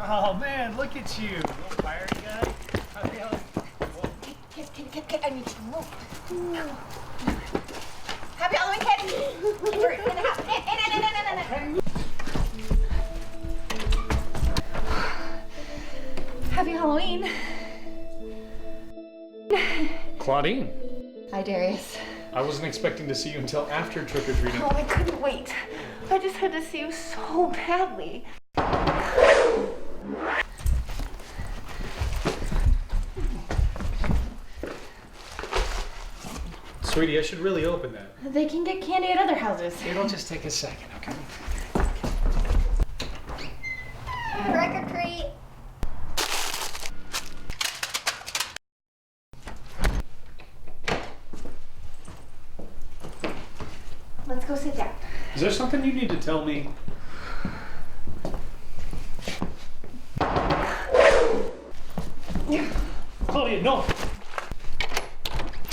Oh man, look at you. Little fiery guy. Kid, I need you to move. Happy Halloween, kid! Enter in the house. In. Happy Halloween. Claudine. Hi, Darius. I wasn't expecting to see you until after trick-or-treating. Oh, I couldn't wait. I just had to see you so badly. Sweetie, I should really open that. They can get candy at other houses. It'll just take a second, okay? Trick or treat. Let's go sit down. Is there something you need to tell me? Claudia, no!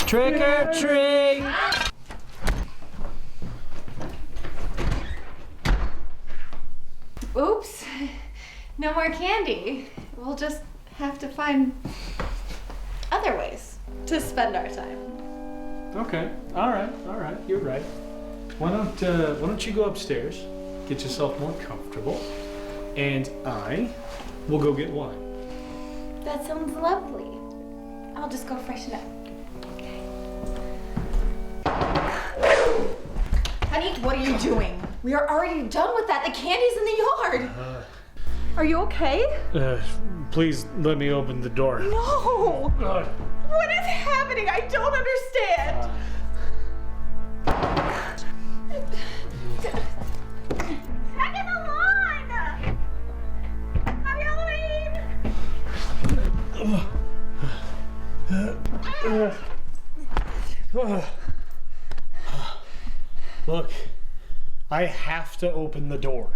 Trick or treat! Oops. No more candy. We'll just have to find other ways to spend our time. Okay, all right, you're right. Why don't you go upstairs, get yourself more comfortable, and I will go get wine. That sounds lovely. I'll just go freshen up. Okay. Honey, what are you doing? We are already done with that. The candy's in the yard. Are you okay? Please let me open the door. No! What is happening? I don't understand. Second the line! Happy Halloween! Look, I have to open the door.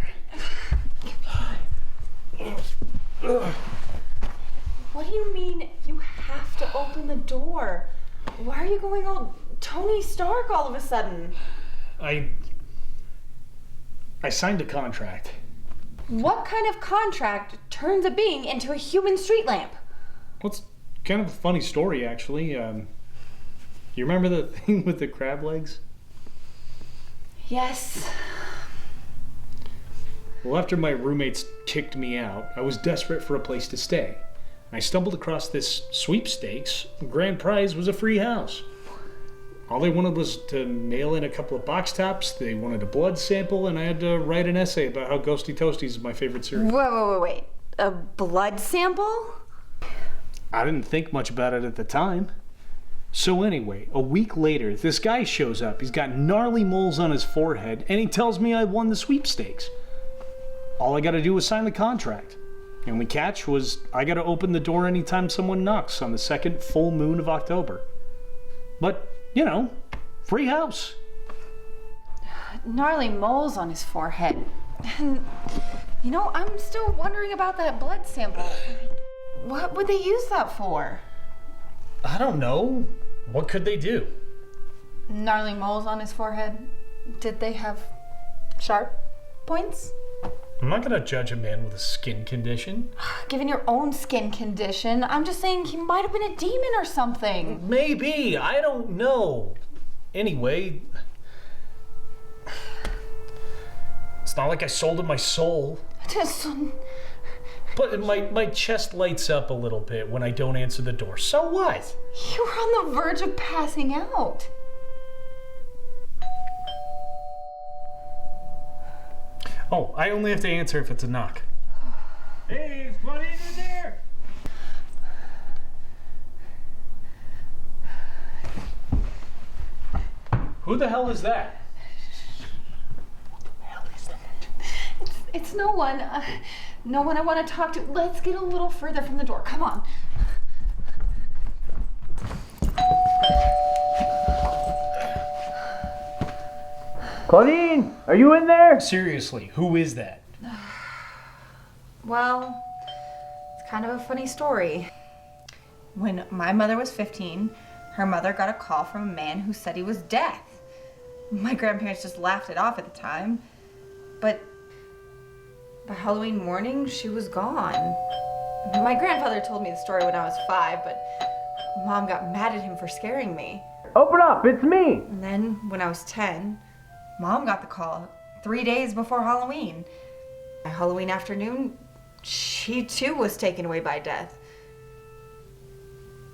What do you mean you have to open the door? Why are you going all Tony Stark all of a sudden? I signed a contract. What kind of contract turns a being into a human street lamp? Well, it's kind of a funny story, actually. You remember the thing with the crab legs? Yes. Well, after my roommates kicked me out, I was desperate for a place to stay. I stumbled across this sweepstakes. The grand prize was a free house. All they wanted was to mail in a couple of box tops. They wanted a blood sample, and I had to write an essay about how Ghosty Toasties is my favorite cereal. Wait. A blood sample? I didn't think much about it at the time. So anyway, a week later, this guy shows up. He's got gnarly moles on his forehead, and he tells me I won the sweepstakes. All I gotta do is sign the contract. The only catch was I gotta open the door anytime someone knocks on the second full moon of October. But, you know, free house. Gnarly moles on his forehead. And, you know, I'm still wondering about that blood sample. What would they use that for? I don't know. What could they do? Gnarly moles on his forehead. Did they have sharp points? I'm not gonna judge a man with a skin condition. Given your own skin condition, I'm just saying he might have been a demon or something. Maybe. I don't know. Anyway, it's not like I sold him my soul. But my chest lights up a little bit when I don't answer the door. So what? You were on the verge of passing out. Oh, I only have to answer if it's a knock. Hey, is Claudine in there? Who the hell is that? What the hell is that? It's no one. No one I want to talk to. Let's get a little further from the door. Come on. Claudine, are you in there? Seriously, who is that? Well, it's kind of a funny story. When my mother was 15, her mother got a call from a man who said he was death. My grandparents just laughed it off at the time. But by Halloween morning, she was gone. My grandfather told me the story when I was 5, but Mom got mad at him for scaring me. Open up, it's me! And then, when I was 10, Mom got the call 3 days before Halloween. By Halloween afternoon, she too was taken away by death.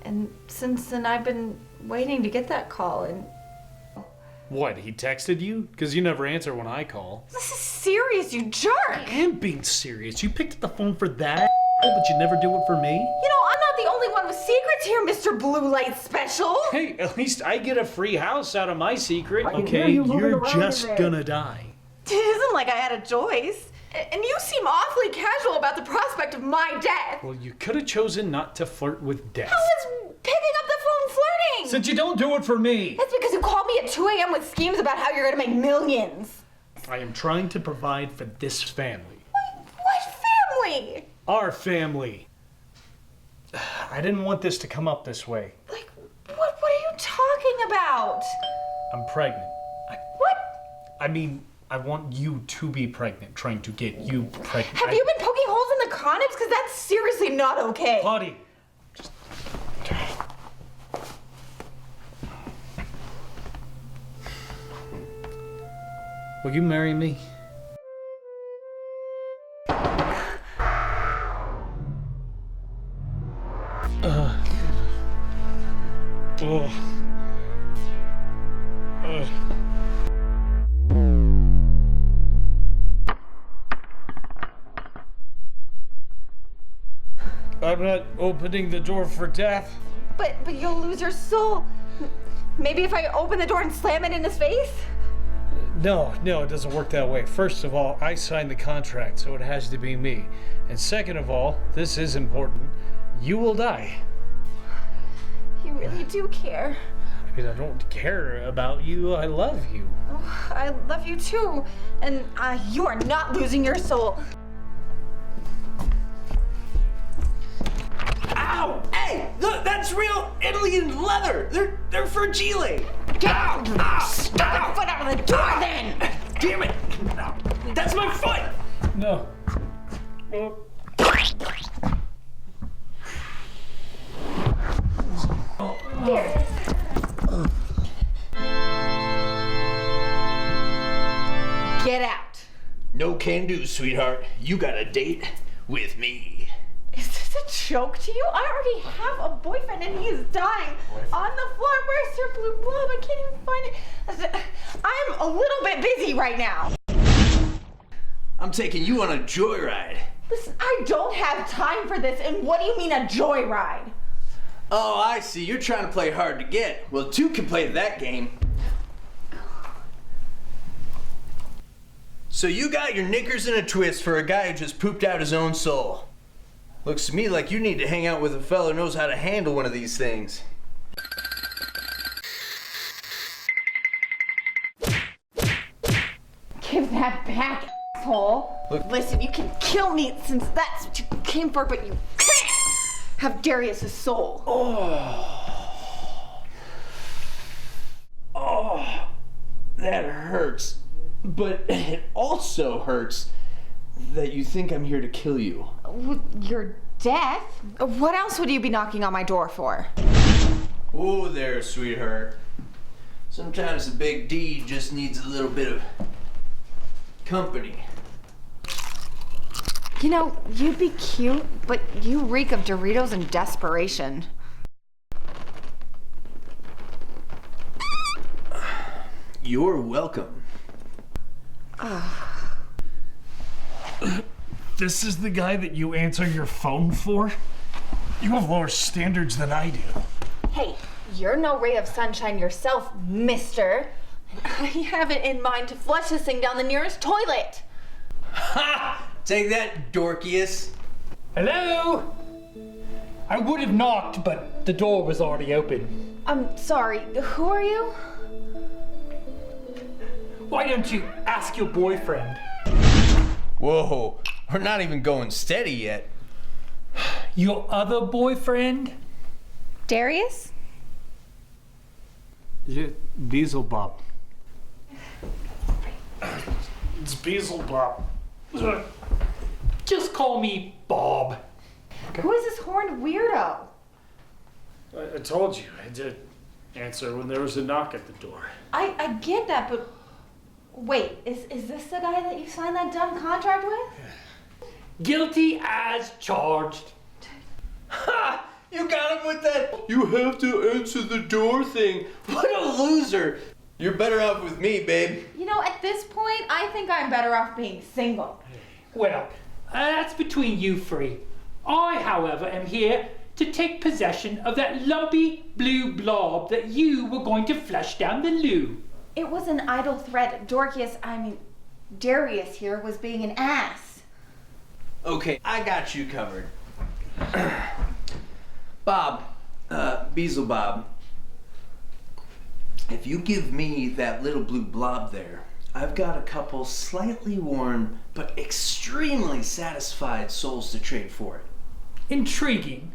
And since then, I've been waiting to get that call, and... What, he texted you? Because you never answer when I call. This is serious, you jerk! I am being serious. You picked up the phone for that, but you never do it for me? You know, I'm not the only one with secrets here, Mr. Blue Light Special! Hey, at least I get a free house out of my secret. can hear Okay, you moving you're around just in there. gonna die. It isn't like I had a choice. And you seem awfully casual about the prospect of my death. Well, you could have chosen not to flirt with death. How is picking up the phone flirting? Since you don't do it for me. That's because you called me at 2 a.m. with schemes about how you're gonna make millions. I am trying to provide for this family. What family? Our family. I didn't want this to come up this way. Like, what are you talking about? I'm pregnant. What? I mean, I want you to be pregnant, trying to get you pregnant. Have you been poking holes in the condoms? Because that's seriously not okay. Claudie. Will you marry me? Oh. I'm not opening the door for death. But you'll lose your soul. Maybe if I open the door and slam it in his face? No, it doesn't work that way. First of all, I signed the contract, so it has to be me. And second of all, this is important, you will die. You really do care. I mean, I don't care about you, I love you. Oh, I love you too. And you are not losing your soul. Ow! Hey! Look, that's real Italian leather! They're fragile! Get your foot out of the door then! Damn it! That's my foot! No. Here. Get out. No can do, sweetheart. You got a date with me. Is this a joke to you? I already have a boyfriend and he is dying on the floor. Where's your blue blob? I can't even find it. I'm a little bit busy right now. I'm taking you on a joyride. Listen, I don't have time for this. And what do you mean a joyride? Oh, I see. You're trying to play hard to get. Well, two can play that game. So you got your knickers in a twist for a guy who just pooped out his own soul. Looks to me like you need to hang out with a fella who knows how to handle one of these things. Give that back, asshole. Look. Listen, you can kill me since that's what you came for, but you can't have Darius's soul. Oh, that hurts. But it also hurts that you think I'm here to kill you. Your death? What else would you be knocking on my door for? Oh there, sweetheart. Sometimes the big D just needs a little bit of company. You know, you'd be cute, but you reek of Doritos and desperation. You're welcome. This is the guy that you answer your phone for? You have lower standards than I do. Hey, you're no ray of sunshine yourself, mister. I have it in mind to flush this thing down the nearest toilet. Ha! Take that, Dorkius. Hello? I would have knocked, but the door was already open. I'm sorry, who are you? Why don't you ask your boyfriend? Whoa, we're not even going steady yet. Your other boyfriend? Darius? Yeah, Beelzebub. It's Beelzebub. Just call me Bob. Who is this horned weirdo? I told you, I did answer when there was a knock at the door. I get that, but wait, is this the guy that you signed that dumb contract with? Guilty as charged. Ha! You got him with that "you have to answer the door" thing. What a loser. You're better off with me, babe. You know, at this point, I think I'm better off being single. Well, that's between you three. I, however, am here to take possession of that lumpy blue blob that you were going to flush down the loo. It was an idle threat. Darius here was being an ass. Okay, I got you covered. Bob, Beelzebub, if you give me that little blue blob there, I've got a couple slightly worn but extremely satisfied souls to trade for it. Intriguing.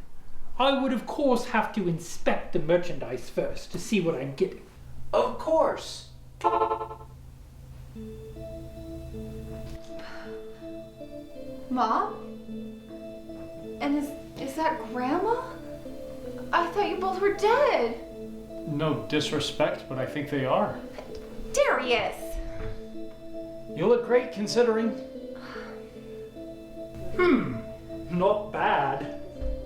I would of course have to inspect the merchandise first to see what I'm getting. Of course. Mom? And is that Grandma? I thought you both were dead. No disrespect, but I think they are. Darius! You look great considering. Not bad.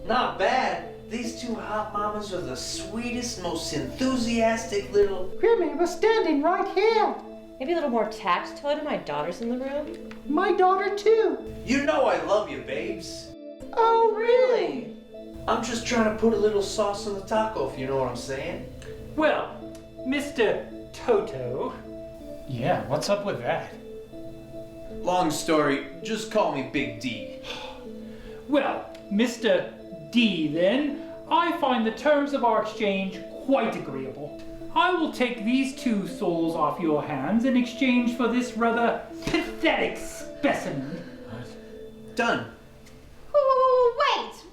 Not bad. These two hot mamas are the sweetest, most enthusiastic little... Grimmy was standing right here. Maybe a little more tact to it. My daughter's in the room. My daughter too. You know I love you, babes. Oh, really? I'm just trying to put a little sauce on the taco, if you know what I'm saying. Well, Mr. Toto. Yeah, what's up with that? Long story, just call me Big D. Well, Mr. D then, I find the terms of our exchange quite agreeable. I will take these two souls off your hands in exchange for this rather pathetic specimen. Done.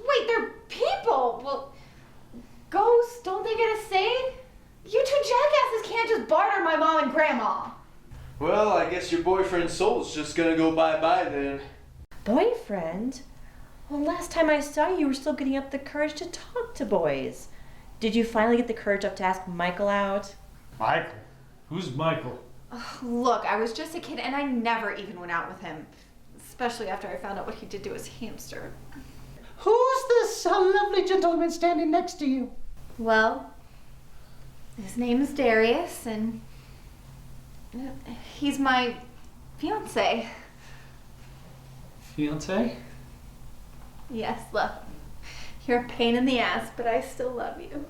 Wait, they're people. Well, ghosts, don't they get a say? You two jackasses can't just barter my mom and grandma. Well, I guess your boyfriend's soul's just gonna go bye-bye then. Boyfriend? Well, last time I saw you, you were still getting up the courage to talk to boys. Did you finally get the courage up to ask Michael out? Michael? Who's Michael? Look, I was just a kid and I never even went out with him. Especially after I found out what he did to his hamster. Who's this lovely gentleman standing next to you? Well, his name is Darius and he's my fiance. Fiance? Yes, love. You're a pain in the ass, but I still love you.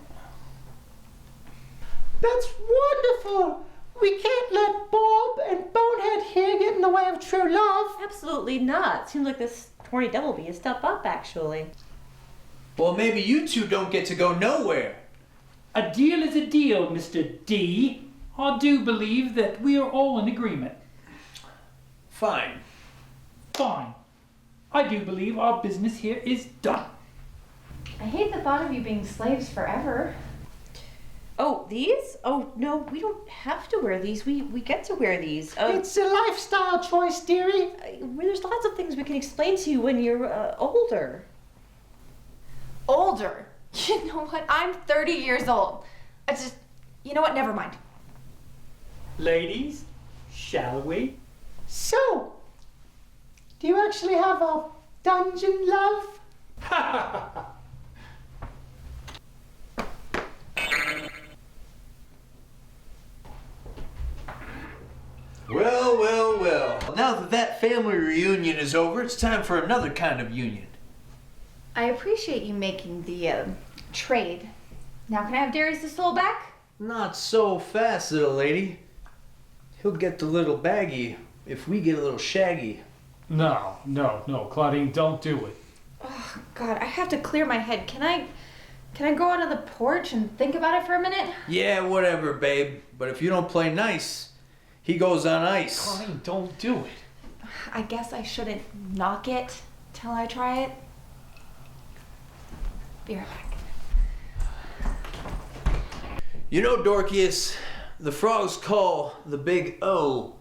That's wonderful. We can't let Bob and Bonehead here get in the way of true love. Absolutely not. Seems like this horny devil bee is step up, actually. Well, maybe you two don't get to go nowhere. A deal is a deal, Mr. D. I do believe that we are all in agreement. Fine. Fine. I do believe our business here is done. I hate the thought of you being slaves forever. Oh, these? Oh, no, we don't have to wear these. We get to wear these. It's a lifestyle choice, dearie. There's lots of things we can explain to you when you're older. Older? You know what? I'm 30 years old. You know what? Never mind. Ladies, shall we? So, do you actually have a dungeon love? Well, well, well. Now that family reunion is over, it's time for another kind of union. I appreciate you making the trade. Now can I have Darius' soul back? Not so fast, little lady. He'll get the little baggie if we get a little shaggy. No, Claudine, don't do it. Oh, God, I have to clear my head. Can I go out on the porch and think about it for a minute? Yeah, whatever, babe. But if you don't play nice, he goes on ice. Claudine, don't do it. I guess I shouldn't knock it till I try it. Be right back. You know, Dorcas, the frogs call the big O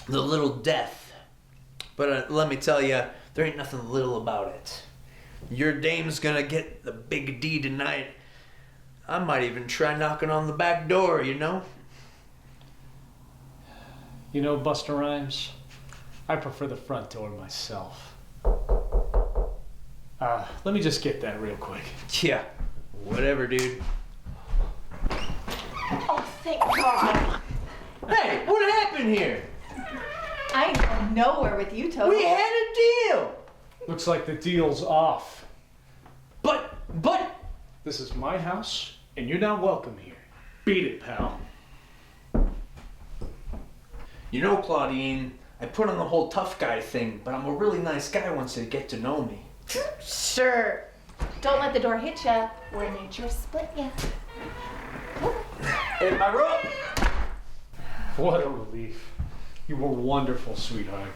the little death. But let me tell you, there ain't nothing little about it. Your dame's gonna get the big D tonight. I might even try knocking on the back door, you know? You know, Buster Rhymes, I prefer the front door myself. Let me just get that real quick. Yeah, whatever, dude. Oh, thank God. Hey, what happened here? I go nowhere with you, Total. We had a deal! Looks like the deal's off. But, This is my house, and you're not welcome here. Beat it, pal. you know, Claudine, I put on the whole tough guy thing, but I'm a really nice guy once they get to know me. Sure. Don't let the door hit ya, or nature split ya. Hey, my rope! What a relief. You were wonderful, sweetheart.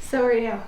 So are you.